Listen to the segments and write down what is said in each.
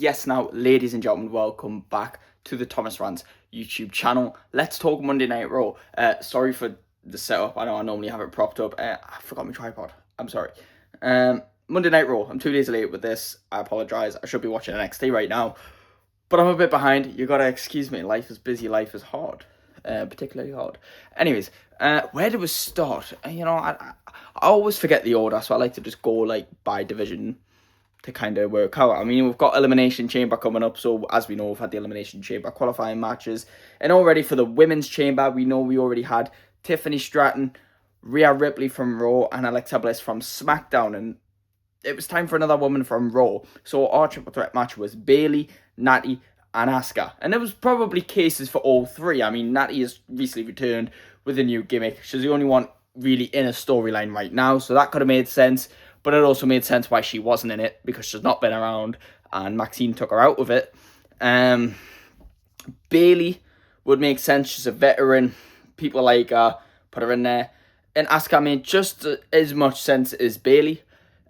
Yes, now, ladies and gentlemen, welcome back to the Thomas Rants YouTube channel. Let's talk Monday Night Raw. Sorry for the setup. I know I normally have it propped up. I forgot my tripod. I'm sorry. Monday Night Raw. I'm 2 days late with this. I apologize. I should be watching NXT right now, but I'm a bit behind. You gotta excuse me. Life is busy. Life is hard. Particularly hard. Anyways, where do we start? I always forget the order, so I like to just go by division to kind of work out. I mean, we've got Elimination Chamber coming up, so as we know, we've had the Elimination Chamber qualifying matches, and already for the Women's Chamber, we know we already had Tiffany Stratton, Rhea Ripley from Raw, and Alexa Bliss from SmackDown, and it was time for another woman from Raw. So our triple threat match was Bayley, Natty, and Asuka, and there was probably cases for all three. I mean, Natty has recently returned with a new gimmick. She's the only one really in a storyline right now, so that could have made sense. But it also made sense why she wasn't in it, because she's not been around, and Maxine took her out of it. Bayley would make sense. She's a veteran. People like her, put her in there. And Asuka made just as much sense as Bayley.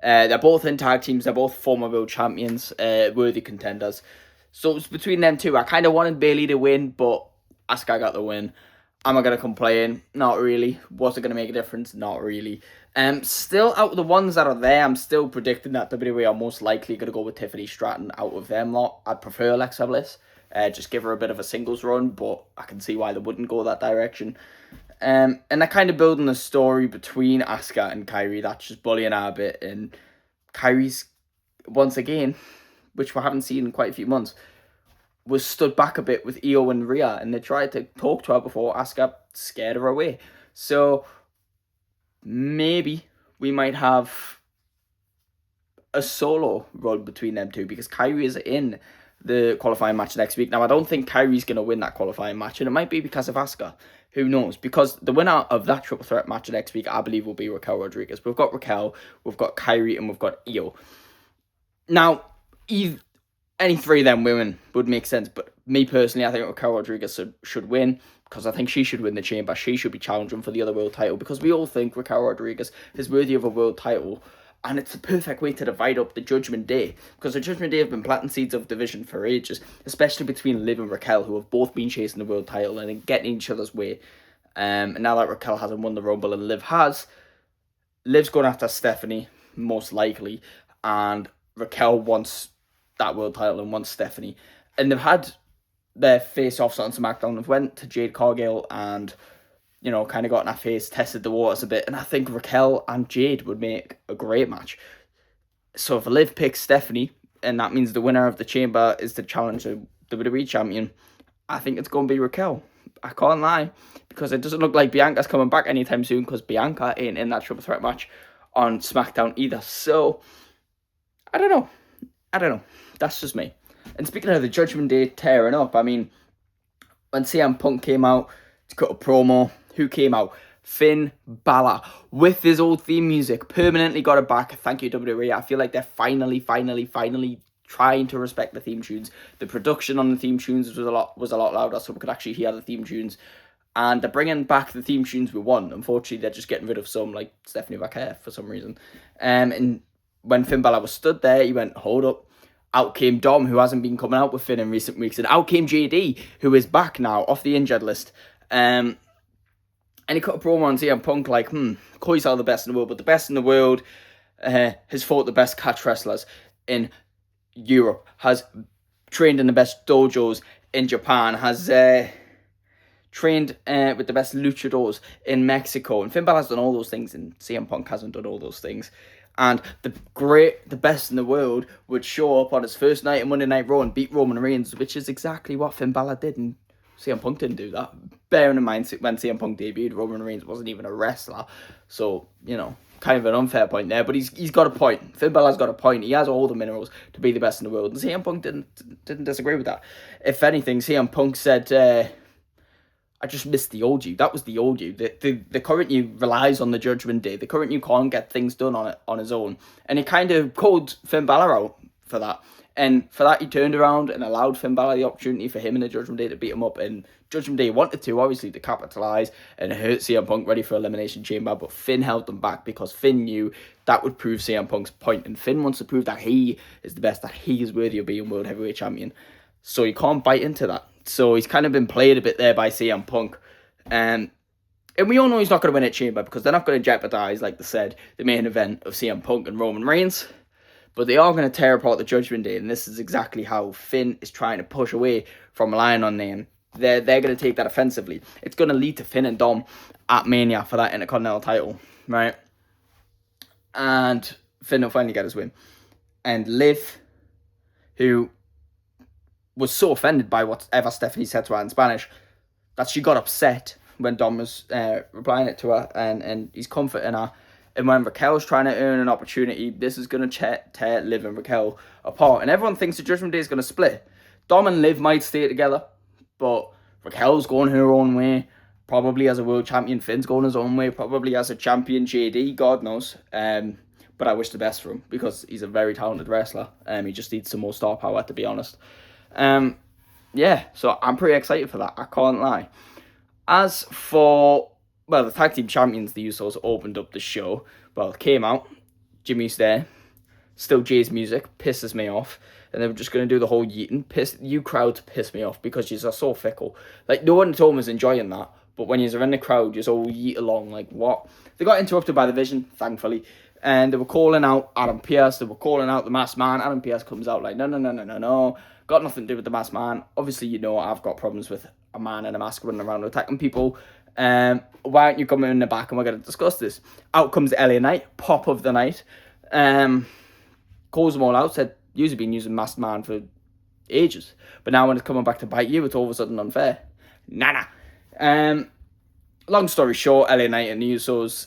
They're both in tag teams. They're both former world champions, worthy contenders. So it was between them two. I kind of wanted Bayley to win, but Asuka got the win. Am I going to complain? Not really. Was it going to make a difference? Not really. Still, out of the ones that are there, I'm still predicting that WWE are most likely going to go with Tiffany Stratton out of them lot. I'd prefer Alexa Bliss. Just give her a bit of a singles run, but I can see why they wouldn't go that direction. And they're kind of building a story between Asuka and Kairi that's just bullying her a bit. And Kairi's, once again, which we haven't seen in quite a few months, was stood back a bit with Io and Rhea, and they tried to talk to her before Asuka scared her away. So maybe we might have a solo run between them two, because Kairi is in the qualifying match next week. Now, I don't think Kairi's going to win that qualifying match, and it might be because of Asuka. Who knows? Because the winner of that triple threat match next week, I believe, will be Raquel Rodriguez. We've got Raquel, we've got Kairi, and we've got Io. Now, any three of them women would make sense, but me personally, I think Raquel Rodriguez should win, because I think she should win the Chamber. She should be challenging for the other world title, because we all think Raquel Rodriguez is worthy of a world title, and it's the perfect way to divide up the Judgment Day, because the Judgment Day have been planting seeds of division for ages, especially between Liv and Raquel, who have both been chasing the world title and getting each other's way. And now that Raquel hasn't won the Rumble and Liv has, Liv's going after Stephanie, most likely, and Raquel wants that world title and wants Stephanie. And they've had their face-offs on SmackDown. They've went to Jade Cargill and, kind of got in her face, tested the waters a bit. And I think Raquel and Jade would make a great match. So if Liv picks Stephanie, and that means the winner of the Chamber is to challenge the WWE champion, I think it's going to be Raquel. I can't lie, because it doesn't look like Bianca's coming back anytime soon, because Bianca ain't in that triple threat match on SmackDown either. So, I don't know. That's just me. And speaking of the Judgment Day tearing up, I mean, when CM Punk came out to cut a promo, who came out? Finn Balor, with his old theme music, permanently got it back. Thank you, WWE. I feel like they're finally trying to respect the theme tunes. The production on the theme tunes was a lot louder, so we could actually hear the theme tunes. And they're bringing back the theme tunes we want. Unfortunately, they're just getting rid of some, like Stephanie McHare, for some reason. And when Finn Balor was stood there, he went, hold up. Out came Dom, who hasn't been coming out with Finn in recent weeks. And out came JD, who is back now, off the injured list. And he cut a promo on CM Punk like, Koi's are the best in the world, but the best in the world has fought the best catch wrestlers in Europe, has trained in the best dojos in Japan, has trained with the best luchadors in Mexico. And Finn Balor's done all those things, and CM Punk hasn't done all those things. And the best in the world would show up on his first night of Monday Night Raw and beat Roman Reigns, which is exactly what Finn Balor did, and CM Punk didn't do that. Bearing in mind, when CM Punk debuted, Roman Reigns wasn't even a wrestler, so, kind of an unfair point there, but he's got a point. Finn Balor's got a point. He has all the minerals to be the best in the world, and CM Punk didn't disagree with that. If anything, CM Punk said, I just missed the old you. That was the old you. The current you relies on the Judgment Day. The current you can't get things done on his own. And he kind of called Finn Balor out for that. And for that, he turned around and allowed Finn Balor the opportunity for him and the Judgment Day to beat him up. And Judgment Day wanted to, obviously, to capitalise and hurt CM Punk ready for Elimination Chamber. But Finn held them back because Finn knew that would prove CM Punk's point. And Finn wants to prove that he is the best, that he is worthy of being World Heavyweight Champion. So he can't bite into that. So he's kind of been played a bit there by CM Punk. And we all know he's not going to win at Chamber because they're not going to jeopardise, like they said, the main event of CM Punk and Roman Reigns. But they are going to tear apart the Judgment Day, and this is exactly how Finn is trying to push away from relying on them. They're going to take that offensively. It's going to lead to Finn and Dom at Mania for that Intercontinental title, right? And Finn will finally get his win. And Liv, who was so offended by whatever Stephanie said to her in Spanish, that she got upset when Dom was replying it to her, and he's comforting her. And when Raquel's trying to earn an opportunity, this is going to tear Liv and Raquel apart. And everyone thinks the Judgment Day is going to split. Dom and Liv might stay together, but Raquel's going her own way. Probably as a world champion, Finn's going his own way. Probably as a champion, JD, God knows. But I wish the best for him because he's a very talented wrestler. He just needs some more star power, to be honest. Yeah, so I'm pretty excited for that. I can't lie. As for, well, the tag team champions, the Usos opened up the show. Well, came out. Jimmy's there. Still Jay's music. Pisses me off. And they were just going to do the whole yeeting. You crowds piss me off because you're so fickle. Like, no one at home was enjoying that. But when you're in the crowd, you're all yeet along. Like, what? They got interrupted by the Vision, thankfully. And they were calling out Adam Pearce. They were calling out the Masked Man. Adam Pearce comes out like, no. Got nothing to do with the Masked Man. Obviously, you know I've got problems with a man in a mask running around attacking people. Why aren't you coming in the back and we're going to discuss this? Out comes LA Knight, pop of the night. Calls them all out, said, you've been using Masked Man for ages. But now when it's coming back to bite you, it's all of a sudden unfair. Nah. Long story short, LA Knight and the Usos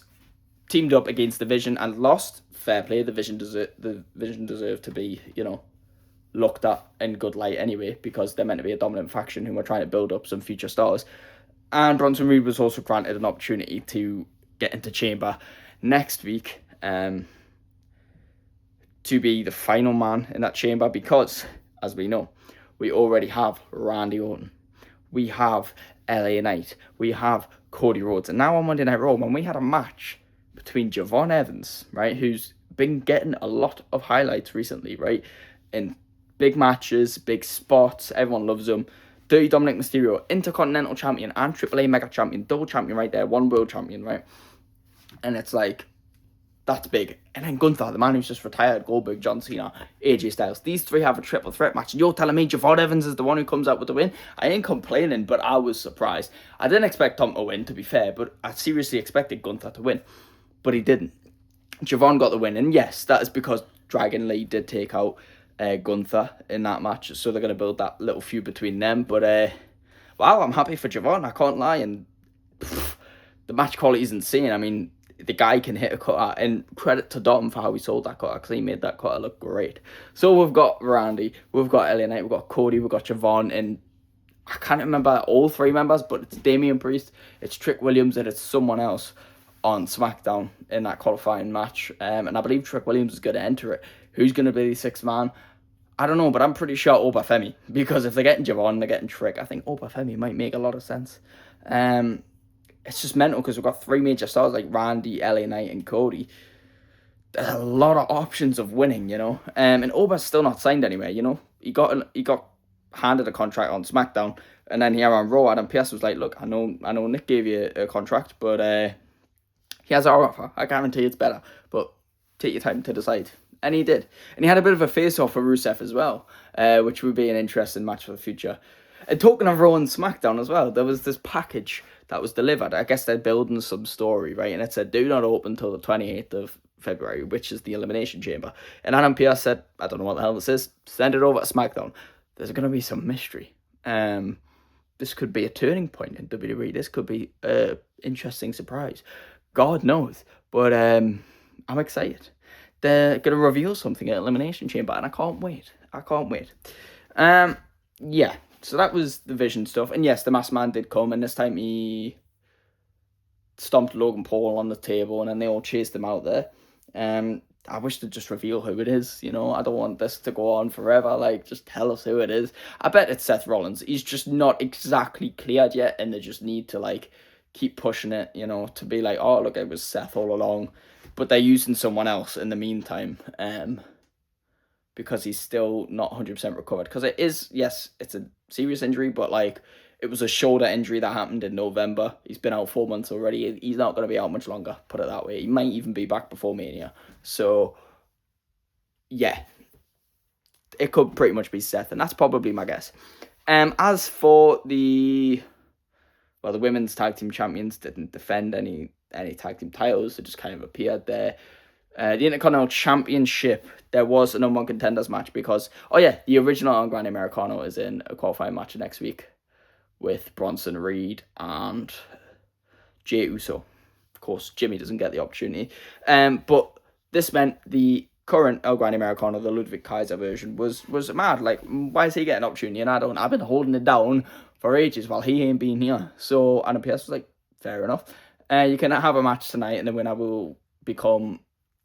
teamed up against the Vision and lost. Fair play, the Vision deserved to be, looked at in good light anyway, because they're meant to be a dominant faction who are trying to build up some future stars. And Bronson Reed was also granted an opportunity to get into Chamber next week to be the final man in that Chamber because, as we know, we already have Randy Orton. We have LA Knight. We have Cody Rhodes. And now on Monday Night Raw, when we had a match between Javon Evans, right, who's been getting a lot of highlights recently, right, in big matches, big spots, everyone loves him. Dirty Dominic Mysterio, Intercontinental Champion and AAA Mega Champion, double champion right there, one world champion, right? And it's like, that's big. And then Gunther, the man who's just retired, Goldberg, John Cena, AJ Styles. These three have a triple threat match. And you're telling me Javon Evans is the one who comes out with the win? I ain't complaining, but I was surprised. I didn't expect Tom to win, to be fair, but I seriously expected Gunther to win. But he didn't. Javon got the win. And yes, that is because Dragon Lee did take out Gunther in that match, so they're going to build that little feud between them. But wow, I'm happy for Javon, I can't lie. And the match quality is insane. I mean, the guy can hit a cutter, and credit to Dom for how he sold that cutter, because he made that cutter look great. So we've got Randy, we've got LA Knight, we've got Cody, we've got Javon, and I can't remember all three members, but it's Damian Priest, it's Trick Williams, and it's someone else on SmackDown in that qualifying match. And I believe Trick Williams is going to enter it. Who's going to be the sixth man? I don't know, but I'm pretty sure Obafemi, because if they're getting Javon, they're getting Trick. I think Obafemi might make a lot of sense. It's just mental because we've got three major stars like Randy, LA Knight, and Cody. There's a lot of options of winning, and Oba's still not signed anywhere, He got handed a contract on SmackDown, and then here on Raw, Adam Pearce was like, look, I know Nick gave you a contract, but he has our offer. I guarantee it's better, but take your time to decide. And he did. And he had a bit of a face-off with Rusev as well, which would be an interesting match for the future. And talking of Raw and SmackDown as well, there was this package that was delivered. I guess they're building some story, right? And it said, do not open until the 28th of February, which is the Elimination Chamber. And Adam Pearce said, I don't know what the hell this is, send it over to SmackDown. There's going to be some mystery. This could be a turning point in WWE. This could be an interesting surprise. God knows. But I'm excited. They're going to reveal something at Elimination Chamber, and I can't wait. Yeah, so that was the Vision stuff. And yes, the Masked Man did come, and this time he stomped Logan Paul on the table, and then they all chased him out there. I wish they'd just reveal who it is, you know. I don't want this to go on forever. Like, just tell us who it is. I bet it's Seth Rollins. He's just not exactly cleared yet, and they just need to, like, keep pushing it, you know, to be like, oh, look, it was Seth all along. But they're using someone else in the meantime, because he's still not 100% recovered. Because it is, yes, it's a serious injury, but, like, it was a shoulder injury that happened in November. He's been out 4 months already. He's not going to be out much longer, put it that way. He might even be back before Mania. So, yeah, it could pretty much be Seth, and that's probably my guess. As for the women's tag team champions didn't defend any tag team titles. They just kind of appeared there. The Intercontinental Championship, there was a number one contenders match because, the original El Grande Americano is in a qualifying match next week with Bronson Reed and Jey Uso. Of course, Jimmy doesn't get the opportunity. But this meant the current El Grande Americano, the Ludwig Kaiser version, was mad. Like, why is he getting an opportunity and I don't? I've been holding it down for ages while he ain't been here. So, and PS was like, fair enough. You can have a match tonight and the winner will become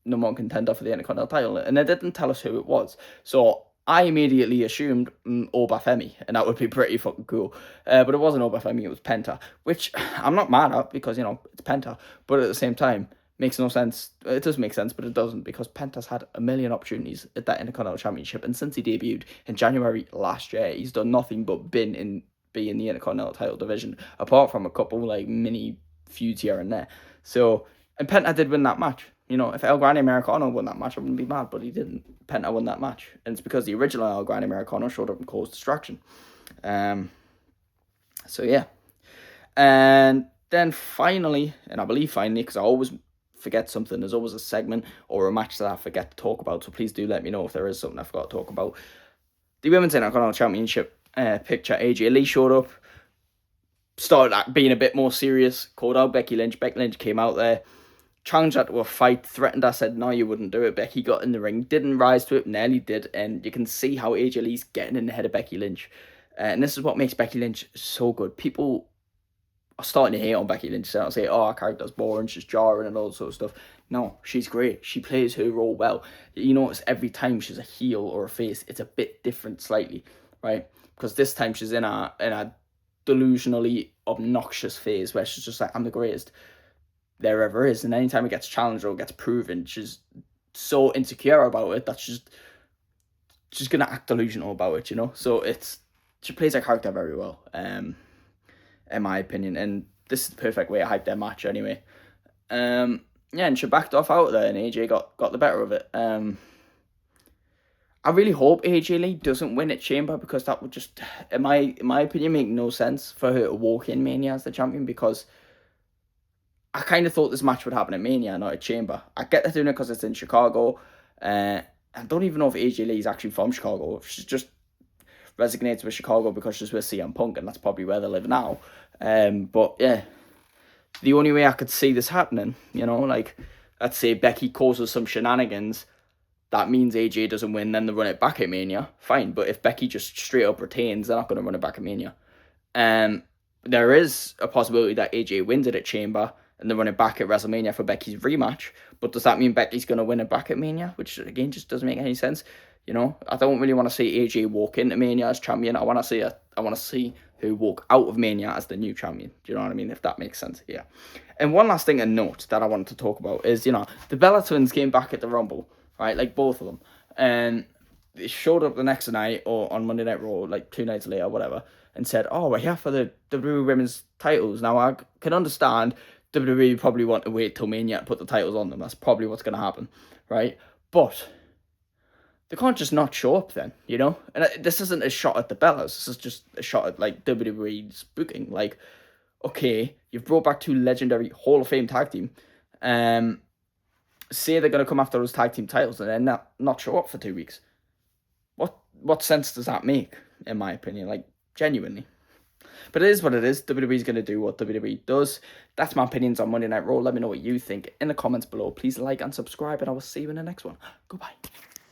number one contender for the Intercontinental title. And they didn't tell us who it was. So, I immediately assumed Obafemi, and that would be pretty fucking cool. But it wasn't Obafemi, it was Penta, which I'm not mad at because, you know, it's Penta. But at the same time, makes no sense. It does make sense, but it doesn't, because Penta's had a million opportunities at that Intercontinental Championship, and since he debuted in January last year, he's done nothing but be in the Intercontinental title division, apart from a couple, like, mini feuds here and there. So, and Penta did win that match. You know, if El Grande Americano won that match, I wouldn't be mad, but he didn't. Penta won that match. And it's because the original El Grande Americano showed up and caused distraction. So, yeah. And then finally, and I believe finally, because I always forget something, there's always a segment or a match that I forget to talk about, so please do let me know if there is something I forgot to talk about. The Women's Intercontinental Championship picture, AJ Lee showed up, started being a bit more serious, called out Becky Lynch. Becky Lynch came out there, challenged her to a fight, threatened her, said no, you wouldn't do it. Becky got in the ring, didn't rise to it, nearly did, and you can see how AJ Lee's getting in the head of Becky Lynch. And this is what makes Becky Lynch so good. People are starting to hate on Becky Lynch, so say, oh, her character's boring, she's jarring and all that sort of stuff. No, she's great. She plays her role well. You notice every time she's a heel or a face, it's a bit different slightly, right? Because this time she's in a delusionally obnoxious phase where she's just like, I'm the greatest there ever is, and anytime it gets challenged or gets proven, she's so insecure about it that she's gonna act delusional about it, you know. So she plays her character very well, in my opinion, and this is the perfect way to hype their match anyway. And she backed off out of there, and AJ got the better of it. I really hope AJ Lee doesn't win at Chamber, because that would just, in my opinion, make no sense for her to walk in Mania as the champion, because I kind of thought this match would happen at Mania, not at Chamber. I get they're doing it because it's in Chicago. I don't even know if AJ Lee is actually from Chicago. She's just resonates with Chicago because she's with CM Punk, and that's probably where they live now. But yeah, the only way I could see this happening, you know, like, let's say Becky causes some shenanigans, that means AJ doesn't win, then they run it back at Mania, fine. But if Becky just straight up retains, they're not going to run it back at Mania. There is a possibility that AJ wins it at Chamber, and they run it back at WrestleMania for Becky's rematch. But does that mean Becky's going to win it back at Mania? Which, again, just doesn't make any sense. You know, I don't really want to see AJ walk into Mania as champion. I want to see her walk out of Mania as the new champion. Do you know what I mean? If that makes sense, yeah. And one last thing, a note that I wanted to talk about is, you know, the Bella Twins came back at the Rumble, right? Like, both of them. And they showed up the next night, or on Monday Night Raw, like 2 nights later, whatever, and said, oh, we're here for the WWE Women's titles. Now, I can understand WWE probably want to wait till Mania to put the titles on them. That's probably what's going to happen, right? But they can't just not show up then, you know? And this isn't a shot at the Bellas. This is just a shot at, like, WWE's booking. Like, okay, you've brought back 2 legendary Hall of Fame tag team. Say they're going to come after those tag team titles and then not show up for 2 weeks. What sense does that make, in my opinion? Like, genuinely. But it is what it is. WWE's going to do what WWE does. That's my opinions on Monday Night Raw. Let me know what you think in the comments below. Please like and subscribe, and I will see you in the next one. Goodbye.